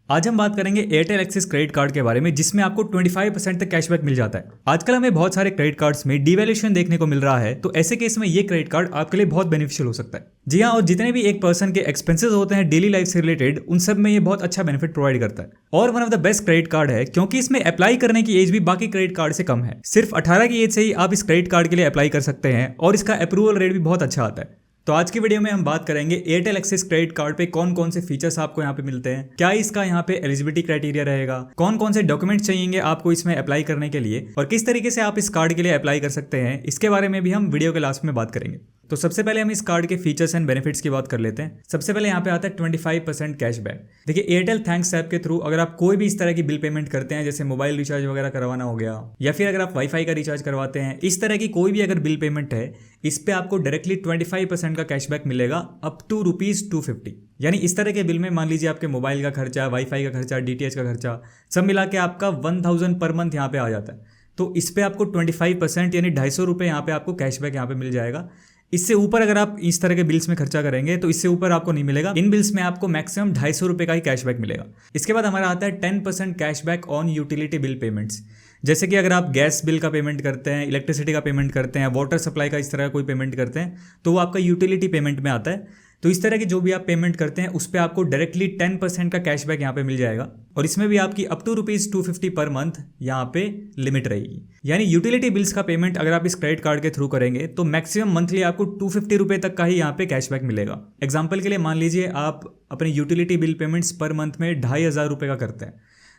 आज हम बात करेंगे एयरटेल एक्सिस क्रेडिट कार्ड के बारे में, जिसमें आपको 25% तक कैशबैक मिल जाता है। आजकल हमें बहुत सारे क्रेडिट कार्ड्स में डिवैल्यूएशन देखने को मिल रहा है, तो ऐसे केस में ये क्रेडिट कार्ड आपके लिए बहुत बेनिफिशियल हो सकता है। जी हाँ, और जितने भी एक पर्सन के एक्सपेंसेस होते हैं डेली लाइफ से रिलेटेड, उन सब में ये बहुत अच्छा बेनिफिट प्रोवाइड करता है और one of the best credit card है, क्योंकि इसमें अप्लाई करने की एज भी बाकी क्रेडिट कार्ड से कम है। सिर्फ 18 की एज से ही आप इस क्रेडिट कार्ड के लिए अप्लाई कर सकते हैं और इसका अप्रूवल रेट भी बहुत अच्छा आता है। तो आज की वीडियो में हम बात करेंगे एयरटेल एक्सिस क्रेडिट कार्ड पे कौन कौन से फीचर्स आपको यहाँ पे मिलते हैं, क्या इसका यहाँ पे एलिजिबिलिटी क्राइटेरिया रहेगा, कौन कौन से डॉक्यूमेंट्स चाहिए आपको इसमें अप्लाई करने के लिए और किस तरीके से आप इस कार्ड के लिए अप्लाई कर सकते हैं। इसके बारे में भी हम वीडियो के लास्ट में बात करेंगे। तो सबसे पहले हम इस कार्ड के फीचर्स एंड बेनिफिट्स की बात कर लेते हैं। सबसे पहले यहाँ पे आता है 25% कैशबैक। देखिए, एयरटेल थैंक्स ऐप के थ्रू अगर आप कोई भी इस तरह की बिल पेमेंट करते हैं, जैसे मोबाइल रिचार्ज वगैरह करवाना हो गया या फिर अगर आप वाईफाई का रिचार्ज करवाते हैं, इस तरह की कोई भी अगर बिल पेमेंट है, इस पे आपको डायरेक्टली 25% का कैशबैक मिलेगा अप टू ₹250। यानी इस तरह के बिल में मान लीजिए आपके मोबाइल का खर्चा, वाईफाई का खर्चा, डीटीएच का खर्चा सब मिला के आपका 1000 पर मंथ यहाँ पे आ जाता है। तो इस पे आपको 25% यानी ₹250 यहाँ पे आपको कैशबैक यहाँ पे मिल जाएगा। इससे ऊपर अगर आप इस तरह के बिल्स में खर्चा करेंगे तो इससे ऊपर आपको नहीं मिलेगा। इन बिल्स में आपको मैक्सिमम ₹250 का ही कैशबैक मिलेगा। इसके बाद हमारा आता है 10% cashback on utility bill payments. जैसे कि अगर आप गैस बिल का पेमेंट करते हैं, इलेक्ट्रिसिटी का पेमेंट करते हैं, वाटर सप्लाई का इस तरह का कोई पेमेंट करते हैं, तो वो आपका यूटिलिटी पेमेंट में आता है। तो इस तरह की जो भी आप पेमेंट करते हैं उस पर आपको डायरेक्टली 10% का कैशबैक यहाँ पे मिल जाएगा और इसमें भी आपकी अप टू ₹250 पर मंथ यहाँ पे लिमिट रहेगी। यानी यूटिलिटी बिल्स का पेमेंट अगर आप इस क्रेडिट कार्ड के थ्रू करेंगे तो मैक्सिमम मंथली आपको ₹250 तक का ही यहाँ पे कैशबैक मिलेगा। एग्जाम्पल के लिए मान लीजिए आप अपने utility bill payments per month में ₹2500 का करते हैं,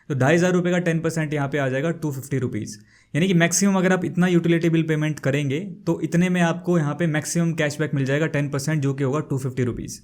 तो ₹2500 का 10% यहाँ पे आ जाएगा ₹250। यानी कि मैक्सिमम अगर आप इतना यूटिलिटी बिल पेमेंट करेंगे तो इतने में आपको यहाँ पे मैक्सिमम कैशबैक मिल जाएगा 10%, जो कि होगा ₹250।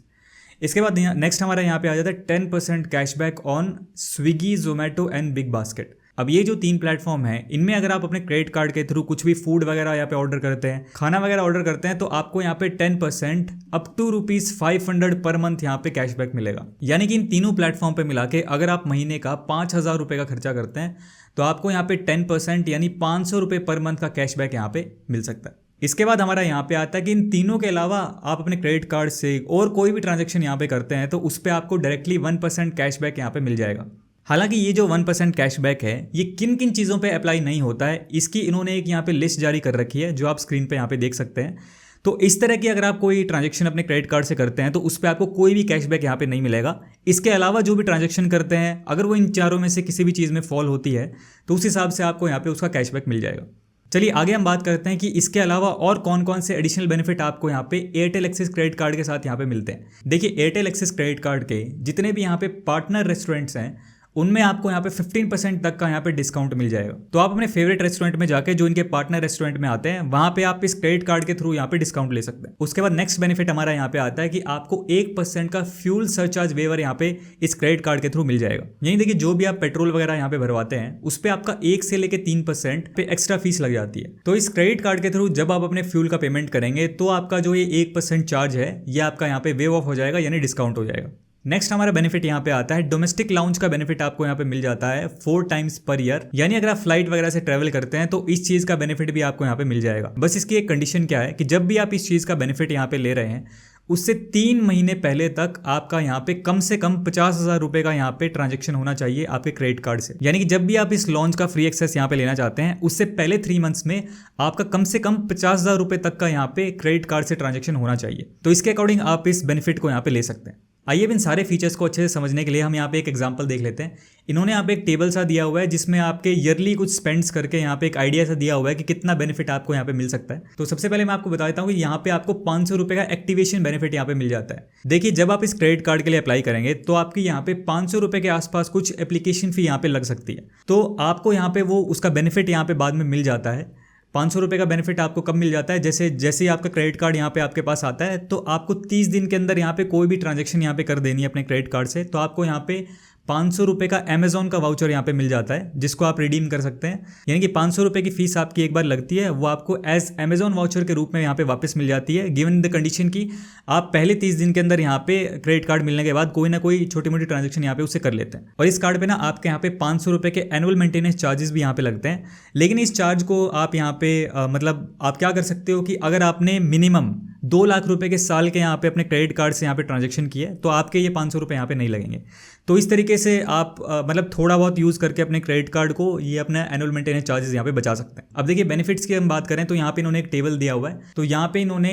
इसके बाद नेक्स्ट हमारा यहाँ पे आ जाता है 10% cashback on Swiggy, Zomato and big basket. अब ये जो 3 प्लेटफॉर्म हैं, इनमें अगर आप अपने क्रेडिट कार्ड के थ्रू कुछ भी फूड वगैरह यहाँ पे ऑर्डर करते हैं, खाना वगैरह ऑर्डर करते हैं, तो आपको यहाँ पे 10% अप टू ₹500 पर मंथ यहाँ पे कैशबैक मिलेगा। यानी कि इन तीनों प्लेटफॉर्म पे मिला के अगर आप महीने का ₹5000 का खर्चा करते हैं तो आपको यहाँ पे 10% यानी ₹500 पर मंथ का कैशबैक यहाँ पे मिल सकता है। इसके बाद हमारा यहाँ पे आता है कि इन तीनों के अलावा आप अपने क्रेडिट कार्ड से और कोई भी ट्रांजैक्शन यहाँ पे करते हैं तो उस पर आपको डायरेक्टली 1% कैशबैक यहाँ पे मिल जाएगा। हालांकि ये जो 1% कैशबैक है, ये किन किन चीज़ों पे अप्लाई नहीं होता है, इसकी इन्होंने एक यहाँ पे लिस्ट जारी कर रखी है, जो आप स्क्रीन पे यहाँ पे देख सकते हैं। तो इस तरह की अगर आप कोई ट्रांजैक्शन अपने क्रेडिट कार्ड से करते हैं तो उस पर आपको कोई भी कैशबैक यहाँ पे नहीं मिलेगा। इसके अलावा जो भी ट्रांजैक्शन करते हैं, अगर वो इन चारों में से किसी भी चीज़ में फॉल होती है तो उस हिसाब से आपको यहाँ पे उसका कैशबैक मिल जाएगा। चलिए आगे हम बात करते हैं कि इसके अलावा और कौन कौन से एडिशनल बेनिफिट आपको यहाँ पे एयरटेल एक्सिस क्रेडिट कार्ड के साथ यहाँ पे मिलते हैं। देखिए, एयरटेल एक्सिस क्रेडिट कार्ड के जितने भी यहाँ पे पार्टनर रेस्टोरेंट्स हैं, उनमें आपको यहाँ पे 15% तक का यहाँ पे डिस्काउंट मिल जाएगा। तो आप अपने फेवरेट रेस्टोरेंट में जाके, जो इनके पार्टनर रेस्टोरेंट में आते हैं, वहाँ पे आप इस क्रेडिट कार्ड के थ्रू यहाँ पे डिस्काउंट ले सकते हैं। उसके बाद नेक्स्ट बेनिफिट हमारा यहाँ पे आता है कि आपको 1% का फ्यूल सरचार्ज वेवर यहाँ पे इस क्रेडिट कार्ड के थ्रू मिल जाएगा। यही देखिए, जो भी आप पेट्रोल वगैरह यहाँ पे भरवाते हैं उस पर आपका 1 से लेकर 3% पे एक्स्ट्रा फीस लग जाती है। तो इस क्रेडिट कार्ड के थ्रू जब आप अपने फ्यूल का पेमेंट करेंगे तो आपका जो ये 1% चार्ज है, ये आपका यहाँ पे वेव ऑफ हो जाएगा, यानी डिस्काउंट हो जाएगा। नेक्स्ट हमारा बेनिफिट यहाँ पे आता है डोमेस्टिक लाउंज का बेनिफिट आपको यहाँ पे मिल जाता है 4 टाइम्स पर ईयर। यानी अगर आप फ्लाइट वगैरह से ट्रैवल करते हैं तो इस चीज़ का बेनिफिट भी आपको यहाँ पे मिल जाएगा। बस इसकी एक कंडीशन क्या है कि जब भी आप इस चीज़ का बेनिफिट यहाँ पे ले रहे हैं, उससे 3 महीने पहले तक आपका यहाँ पे कम से कम ₹50,000 का यहाँ पे ट्रांजेक्शन होना चाहिए आपके क्रेडिट कार्ड से। यानी कि जब भी आप इस लॉन्च का फ्री एक्सेस यहाँ पे लेना चाहते हैं, उससे पहले 3 मंथ्स में आपका कम से कम ₹50,000 तक का यहाँ पे क्रेडिट कार्ड से ट्रांजेक्शन होना चाहिए। तो इसके अकॉर्डिंग आप इस बेनिफिट को यहाँ पे ले सकते हैं। आइए इन सारे फीचर्स को अच्छे से समझने के लिए हम यहाँ पे एक एग्जांपल देख लेते हैं। इन्होंने यहाँ पे एक टेबल सा दिया हुआ है जिसमें आपके ईयरली कुछ स्पेंड्स करके यहाँ पे एक आइडिया सा दिया हुआ है कि कितना बेनिफिट आपको यहाँ पे मिल सकता है। तो सबसे पहले मैं आपको बता देता हूँ कि यहाँ पे आपको ₹500 का एक्टिवेशन बेनिफिट यहाँ पे मिल जाता है। देखिए, जब आप इस क्रेडिट कार्ड के लिए अप्लाई करेंगे तो आपकी यहाँ पे ₹500 के आसपास कुछ एप्लीकेशन फी यहाँ पे लग सकती है। तो आपको यहाँ पे वो उसका बेनिफिट यहाँ पे बाद में मिल जाता है। ₹500 का बेनिफिट आपको कब मिल जाता है? जैसे ही आपका क्रेडिट कार्ड यहाँ पे आपके पास आता है तो आपको 30 दिन के अंदर यहाँ पे कोई भी ट्रांजैक्शन यहाँ पे कर देनी है अपने क्रेडिट कार्ड से, तो आपको यहाँ पे ₹500 का अमेजोन का वाउचर यहाँ पे मिल जाता है, जिसको आप रिडीम कर सकते हैं। यानी कि ₹500 की फीस आपकी एक बार लगती है, वो आपको एज अमेजोन वाउचर के रूप में यहाँ पे वापस मिल जाती है, गिवन द कंडीशन कि आप पहले 30 दिन के अंदर यहाँ पे क्रेडिट कार्ड मिलने के बाद कोई ना कोई छोटी मोटी ट्रांजेक्शन यहाँ पे उससे कर लेते हैं। और इस कार्ड पे ना आपके यहाँ पे ₹500 के एनुअल मेंटेनेंस चार्जेस भी यहाँ पे लगते हैं। लेकिन इस चार्ज को आप यहाँ पे मतलब आप क्या कर सकते हो कि अगर आपने मिनिमम 2 लाख रुपए के साल के यहाँ पे अपने क्रेडिट कार्ड से यहाँ पे ट्रांजेक्शन किया है तो आपके ये 500 रुपये यहाँ पे नहीं लगेंगे। तो इस तरीके से आप मतलब थोड़ा बहुत यूज़ करके अपने क्रेडिट कार्ड को ये अपना एनुअल मेंटेनेंस चार्जेस यहाँ पे बचा सकते हैं। अब देखिए बेनिफिट्स की हम बात करें तो यहाँ पे इन्होंने एक टेबल दिया हुआ है। तो यहाँ पे इन्होंने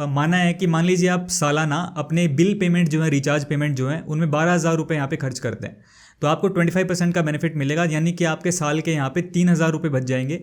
माना है कि मान लीजिए आप सालाना अपने बिल पेमेंट जो है, रिचार्ज पेमेंट जो है, उनमें 12,000 रुपये यहाँ पे खर्च करते हैं तो आपको 25% का बेनिफिट मिलेगा, यानी कि आपके साल के यहाँ पे 3,000 रुपये बच जाएंगे।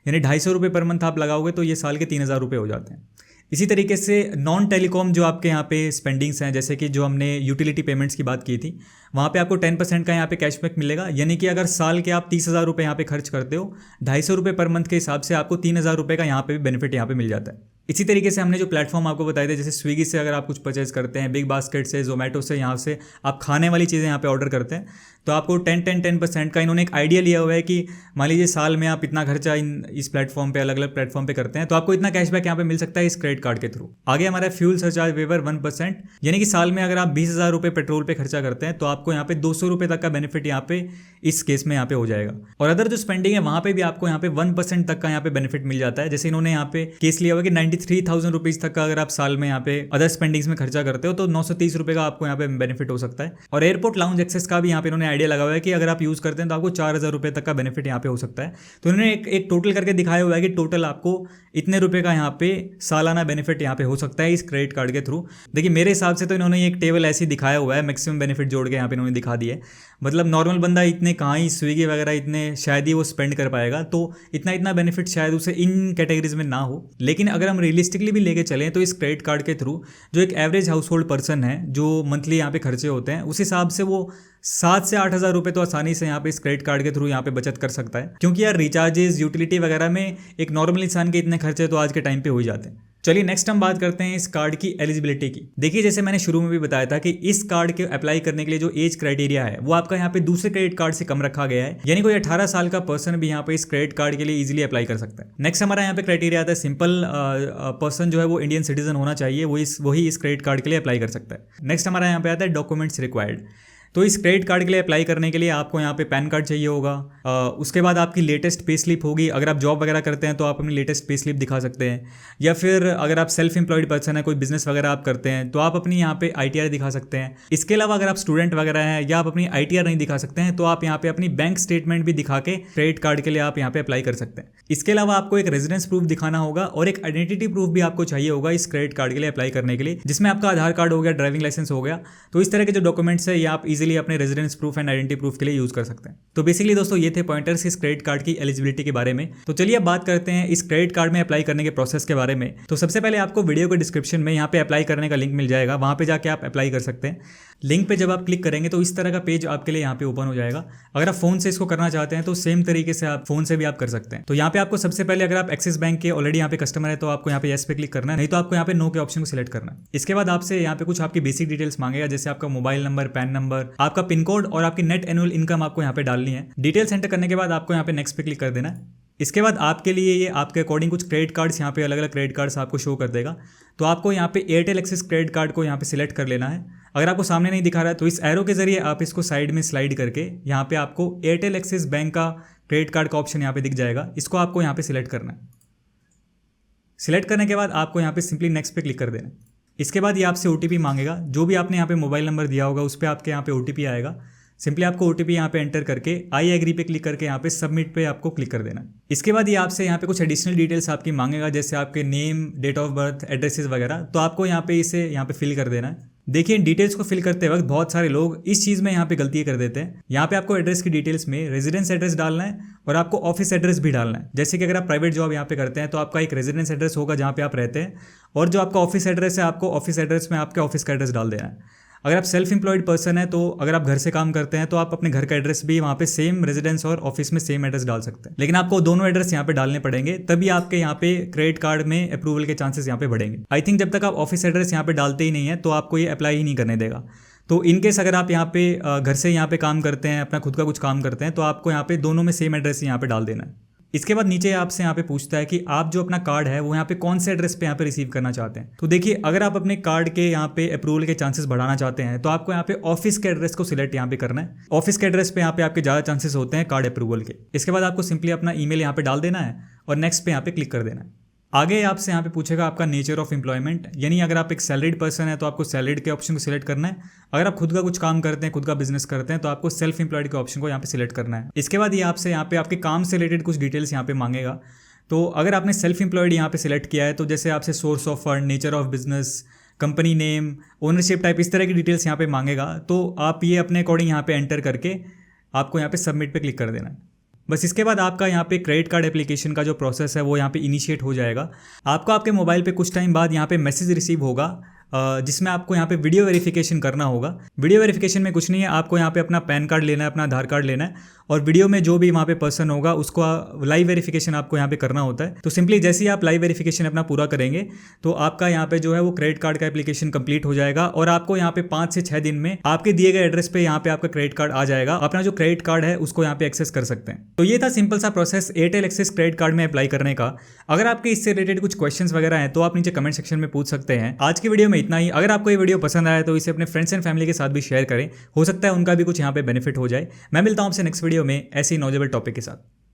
यानी 250 रुपये पर मंथ आप लगाओगे तो ये साल के 3,000 रुपये हो जाते हैं। इसी तरीके से नॉन टेलीकॉम जो आपके यहाँ पे स्पेंडिंग्स हैं, जैसे कि जो हमने यूटिलिटी पेमेंट्स की बात की थी, वहाँ पे आपको 10% का यहाँ पे कैशबैक मिलेगा। यानी कि अगर साल के आप 30,000 रुपये यहाँ पे खर्च करते हो, 250 रुपये पर मंथ के हिसाब से आपको 3,000 रुपये का यहाँ पे भी बेनिफिट यहाँ पे मिल जाता है। इसी तरीके से हमने जो प्लेटफॉर्म आपको बताए थे, जैसे स्विगी से अगर आप कुछ परचेज करते हैं, बिग बास्केट से, जोमेटो से, यहाँ से आप खाने वाली चीज़ें यहाँ पे ऑर्डर करते हैं तो आपको 10% का इन्होंने एक आइडिया लिया हुआ है कि मान लीजिए साल में आप इतना खर्चा इस प्लेटफॉर्म पे, अलग अलग प्लेटफॉर्म पे करते हैं तो आपको इतना कैशबैक यहाँ पे मिल सकता है इस क्रेडिट कार्ड के थ्रू। आगे हमारा फ्यूल सरचार्ज वेवर 1%, यानी कि साल में अगर आप 20,000 रुपये पेट्रोल पे खर्चा करते हैं तो आपको यहाँ पे 200 रुपये तक का बेनिफिट यहाँ पे इस केस में यहाँ पे हो जाएगा। और अदर जो स्पेंडिंग है वहाँ पे भी आपको यहाँ पे 1% तक का यहाँ पे बेनिफिट मिल जाता है। जैसे इन्होंने यहाँ पे केस लिया हुआ कि 93,000 रुपीज़ तक का अगर आप साल में यहाँ पे अदर स्पेंडिंग्स में खर्चा करते हो तो 930 रुपये का आपको यहाँ पे बेनिफिट हो सकता है। और एयरपोर्ट लाउंज एक्सेस का भी यहाँ पे इन्होंने आइडिया लगा हुआ है कि अगर आप यूज़ करते हैं तो आपको 4,000 रुपये तक का बेनिफिट यहाँ पे हो सकता है। तो इन्होंने एक टोटल करके दिखाया हुआ है कि टोटल आपको इतने रुपये का यहाँ पे सालाना बेनिफिट यहाँ पे हो सकता है इस क्रेडिट कार्ड के थ्रू। देखिए मेरे हिसाब से तो इन्होंने एक टेबल ऐसी दिखाया हुआ है, मैक्सिमम बेनिफिट जोड़ के यहाँ पे इन्होंने दिखा दिया है। मतलब नॉर्मल बंदा इतने कहाँ ही स्विगी वगैरह इतने शायद ही वो स्पेंड कर पाएगा, तो इतना बेनिफिट शायद उसे इन कैटेगरीज में ना हो। लेकिन अगर हम रियलिस्टिकली भी लेके चलें तो इस क्रेडिट कार्ड के थ्रू जो एक एवरेज हाउस होल्ड पर्सन है, जो मंथली यहाँ पे खर्चे होते हैं, उस हिसाब से वो 7 से 8,000 रुपये तो आसानी से यहाँ पे इस क्रेडिट कार्ड के थ्रू यहाँ पे बचत कर सकता है। क्योंकि यार रिचार्जेस, यूटिलिटी वगैरह में एक नॉर्मल इंसान के इतने खर्चे तो आज के टाइम पे हो ही जाते हैं। चलिए नेक्स्ट हम बात करते हैं इस कार्ड की एलिजिबिलिटी की। देखिए जैसे मैंने शुरू में भी बताया था कि इस कार्ड के अप्लाई करने के लिए जो एज क्राइटेरिया है वो आपका यहाँ पे दूसरे क्रेडिट कार्ड से कम रखा गया है, यानी कोई 18 साल का पर्सन भी यहाँ पे इस क्रेडिट कार्ड के लिए इजीली अप्लाई कर सकता है। नेक्स्ट हमारा यहाँ पे क्राइटेरिया आता है सिंपल पर्सन जो है वो इंडियन सिटीजन होना चाहिए, वही इस क्रेडिट कार्ड के लिए अप्लाई कर सकता है। नेक्स्ट हमारा यहाँ पे आता है डॉक्यूमेंट्स रिक्वायर्ड। तो इस क्रेडिट कार्ड के लिए अप्लाई करने के लिए आपको यहाँ पे पैन कार्ड चाहिए होगा, उसके बाद आपकी लेटेस्ट पे स्लिप होगी। अगर आप जॉब वगैरह करते हैं तो आप अपनी लेटेस्ट पे स्लिप दिखा सकते हैं, या फिर अगर आप सेल्फ एम्प्लॉयड पर्सन है, कोई बिजनेस वगैरह आप करते हैं तो आप अपनी यहाँ पे ITR दिखा सकते हैं। इसके अलावा अगर आप स्टूडेंट वगैरह हैं या आप अपनी ITR नहीं दिखा सकते हैं तो आप यहाँ पे अपनी बैंक स्टेटमेंट भी दिखा के क्रेडिट कार्ड के लिए आप यहाँ पे अप्लाई कर सकते हैं। इसके अलावा आपको एक रेजिडेंस प्रूफ दिखाना होगा और एक आइडेंटिटी प्रूफ भी आपको चाहिए होगा इस क्रेडिट कार्ड के लिए अप्लाई करने के लिए, जिसमें आपका आधार कार्ड हो गया, ड्राइविंग लाइसेंस हो गया। तो इस तरह के जो डॉक्यूमेंट्स है ये आप इजीली अपने residence proof and identity proof के लिए यूज कर सकते हैं। तो बेसिकली दोस्तों ये थे पॉइंटर्स इस क्रेडिट कार्ड की एलिजिबिलिटी के बारे में। तो चलिए अब बात करते हैं इस क्रेडिट कार्ड में अप्लाई करने के प्रोसेस के बारे में। तो सबसे पहले आपको वीडियो के डिस्क्रिप्शन में यहाँ पे अप्लाई करने का लिंक मिल जाएगा, वहाँ पे जाके आप अप्लाई कर सकते हैं। लिंक पे जब आप क्लिक करेंगे तो इस तरह का पेज आपके लिए यहाँ पे ओपन हो जाएगा। अगर आप फोन से इसको करना चाहते हैं तो सेम तरीके से आप फोन से भी आप कर सकते हैं। तो यहाँ पे आपको सबसे पहले अगर आप एक्सिस बैंक के ऑलरेडी यहाँ पे कस्टमर है तो आपको यहाँ पे येस पे क्लिक करना है, नहीं तो आपको यहाँ पे नो के ऑप्शन को सिलेक्ट करना है। इसके बाद आपसे यहाँ पे कुछ आपकी बेसिक डिटेल्स मांगेगा, जैसे आपका मोबाइल नंबर, पैन नंबर, आपका पिन कोड और आपकी नेट एनुअल इनकम आपको यहाँ पे डालनी है। डिटेल्स एंटर करने के बाद आपको यहाँ पे नेक्स्ट पे क्लिक कर देना है। इसके बाद आपके लिए ये आपके अकॉर्डिंग कुछ क्रेडिट कार्ड्स यहाँ पे अलग अलग क्रेडिट कार्ड्स आपको शो कर देगा। तो आपको यहाँ पे एयरटेल एक्सिस क्रेडिट कार्ड को यहाँ पे सिलेक्ट कर लेना है। अगर आपको सामने नहीं दिखा रहा है तो इस एरो के जरिए आप इसको साइड में स्लाइड करके यहाँ पे आपको एयरटेल एक्सिस बैंक का क्रेडिट कार्ड का ऑप्शन यहाँ पे दिख जाएगा, इसको आपको यहाँ पे सिलेक्ट करना है। सिलेक्ट करने के बाद आपको यहाँ पे सिंपली नेक्स्ट पे क्लिक कर देना है। इसके बाद ये आपसे OTP मांगेगा, जो भी आपने यहाँ पे मोबाइल नंबर दिया होगा उस पर आपके यहाँ पे OTP आएगा। सिंपली आपको OTP यहाँ पे एंटर करके आई एग्री पे क्लिक करके यहाँ पे सबमिट पे आपको क्लिक कर देना है। इसके बाद ये आपसे यहाँ पे कुछ एडिशनल डिटेल्स आपकी मांगेगा, जैसे आपके name, date of birth, addresses वगैरह। तो आपको यहाँ पे इसे यहाँ पे फिल कर देना है। देखिए इन डिटेल्स को फिल करते वक्त बहुत सारे लोग इस चीज़ में यहाँ पे गलती कर देते हैं। यहाँ पे आपको एड्रेस की डिटेल्स में रेजिडेंस एड्रेस डालना है और आपको ऑफिस एड्रेस भी डालना है। जैसे कि अगर आप प्राइवेट जॉब यहाँ पे करते हैं तो आपका एक रेजिडेंस एड्रेस होगा जहाँ पे आप रहते हैं, और जो आपका ऑफिस एड्रेस है आपको ऑफिस एड्रेस में आपके ऑफिस का एड्रेस डाल देना है। अगर आप सेल्फ एम्प्लॉयड पर्सन है तो अगर आप घर से काम करते हैं तो आप अपने घर का एड्रेस भी वहाँ पे सेम रेजिडेंस और ऑफिस में सेम एड्रेस डाल सकते हैं, लेकिन आपको दोनों एड्रेस यहाँ पे डालने पड़ेंगे, तभी आपके यहाँ पे क्रेडिट कार्ड में अप्रूवल के चांसेस यहाँ पे बढ़ेंगे। आई थिंक जब तक आप ऑफिस एड्रेस यहाँ पे डालते ही नहीं है तो आपको ये अप्लाई ही नहीं करने देगा। तो इनकेस अगर आप यहाँ पे घर से यहाँ पे काम करते हैं, अपना खुद का कुछ काम करते हैं, तो आपको यहाँ पे दोनों में सेम एड्रेस यहाँ पे डाल देना है। इसके बाद नीचे आपसे यहाँ पे पूछता है कि आप जो अपना कार्ड है वो यहाँ पे कौन से एड्रेस पे यहाँ पे रिसीव करना चाहते हैं। तो देखिए अगर आप अपने कार्ड के यहाँ पे अप्रूवल के चांसेस बढ़ाना चाहते हैं तो आपको यहाँ पे ऑफिस के एड्रेस को सिलेक्ट यहाँ पे करना है। ऑफिस के एड्रेस पे यहाँ पे आपके ज़्यादा चांसेस होते हैं कार्ड अप्रूवल के। इसके बाद आपको सिंपली अपना ईमेल यहाँ पे डाल देना है और नेक्स्ट पे यहाँ पे क्लिक कर देना है। आगे आपसे यहाँ पे पूछेगा आपका नेचर ऑफ एम्प्लॉयमेंट, यानी अगर आप एक सैलरीड पर्सन है तो आपको सैलरीड के ऑप्शन को सिलेक्ट करना है। अगर आप खुद का कुछ काम करते हैं, खुद का बिजनेस करते हैं, तो आपको सेल्फ एम्प्लॉयड के ऑप्शन को यहाँ पे सिलेक्ट करना है। इसके बाद ये आपसे यहाँ पे आपके काम से रिलेटेड कुछ डिटेल्स यहाँ पे मांगेगा। तो अगर आपने सेल्फ एम्प्लॉयड यहाँ पे सिलेक्ट किया है तो जैसे आपसे source of fund, nature of business, company name, ownership type, इस तरह की डिटेल्स यहाँ पे मांगेगा। तो आप ये अपने अकॉर्डिंग यहाँ पे एंटर करके आपको यहाँ पे सबमिट पे क्लिक कर देना है। बस इसके बाद आपका यहाँ पे क्रेडिट कार्ड एप्लीकेशन का जो प्रोसेस है वो यहाँ पे इनिशिएट हो जाएगा। आपको आपके मोबाइल पे कुछ टाइम बाद यहाँ पे मैसेज रिसीव होगा जिसमें आपको यहाँ पे वीडियो वेरिफिकेशन करना होगा। वीडियो वेरिफिकेशन में कुछ नहीं है, आपको यहाँ पे अपना पैन कार्ड लेना है, अपना आधार कार्ड लेना है और वीडियो में जो भी वहाँ पे पर्सन होगा उसको लाइव वेरिफिकेशन आपको यहाँ पे करना होता है। तो सिंपली जैसे ही आप लाइव वेरिफिकेशन अपना पूरा करेंगे तो आपका यहाँ पे जो है वो क्रेडिट कार्ड का एप्लीकेशन कंप्लीट हो जाएगा और आपको यहाँ पे 5 से 6 दिन में आपके दिए गए एड्रेस पे यहाँ पे आपका क्रेडिट कार्ड आ जाएगा। अपना जो क्रेडिट कार्ड है उसको यहाँ पे एक्सेस कर सकते हैं। तो ये था सिंपल सा process Airtel axis credit card में अप्लाई करने का। अगर आपके इससे रिलेटेड कुछ क्वेश्चंस वगैरह हैं तो आप नीचे कमेंट सेक्शन में पूछ सकते हैं। आज की वीडियो में इतना ही। अगर आपको ये वीडियो पसंद आया तो इसे अपने फ्रेंड्स एंड फैमिली के साथ भी शेयर करें, हो सकता है उनका भी कुछ यहाँ पे बेनिफिट हो जाए। मैं मिलता हूँ आपसे नेक्स्ट वीडियो में ऐसे ही नॉलेजेबल टॉपिक के साथ।